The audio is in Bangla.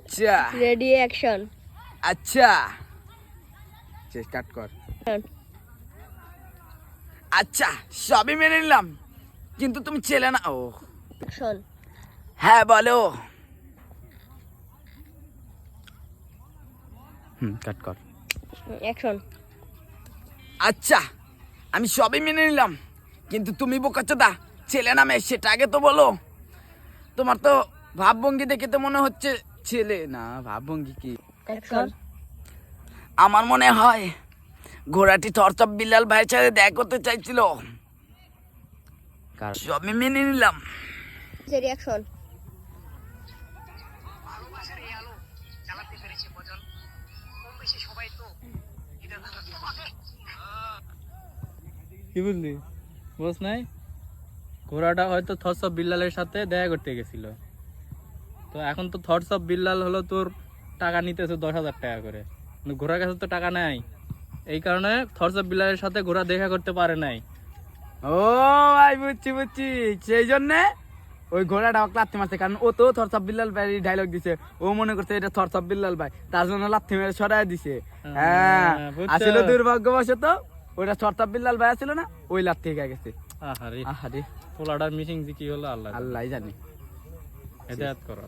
আচ্ছা রেডি অ্যাকশন। আচ্ছা স্টার্ট কর। আচ্ছা সবই মেনে নিলাম, কিন্তু তুমি ছেলে না। ও অ্যাকশন। হ্যাঁ বলো। কাট কর। অ্যাকশন। আচ্ছা আমি সবই মেনে নিলাম, কিন্তু তুমি বোকাচোদা ছেলে না মেয়ে সেটা আগে তো বলো। তোমার তো ভাবভঙ্গি দেখে তো মনে হচ্ছে ছেলে না। ভাবভঙ্গি কি? অ্যাকশন। আমার মনে হয় ঘোড়াটি থরচপ বিল্লাল ভাইয়ের সাথে দেখা করতে চাইছিল। সবই মেনে নিলাম। Ready action. কি বুঝলি? বুঝ নাই, ঘোড়াটা হয়তো থটস অফ বিল্লালের সাথে দেখা করতে গেছিল। তো এখন তো থটস অফ বিল্লাল হলো তোর টাকা নিতেছে 10,000 টাকা করে, কিন্তু ঘোড়ার কাছে তো টাকা নাই। এই কারণে থটস অফ বিল্লালের সাথে ঘোড়া দেখা করতে পারে নাই। ও ভাই বুঝছি বুঝছি, সেই জন্যে ওই ঘোড়াটা ওকে লাথি মারছে, কারণ ও তো থরচপ বিল্লাল ভাই ডায়লগ দিছে, ও মনে করছে এটা থরচপ বিল্লাল ভাই, তার জন্য লাথি মেরে সরাই দিছে। হ্যাঁ বুঝছো? আসলে দুর্ভাগ্যবশত ওইটা থরচপ বিল্লাল ভাই ছিল না, ওই লাথি খেয়ে গেছে। আহারে আহারে পোলাটার মিটিং যে কি হলো আল্লাহ আল্লাহ জানে। হেদায়েত কর আল্লাহ।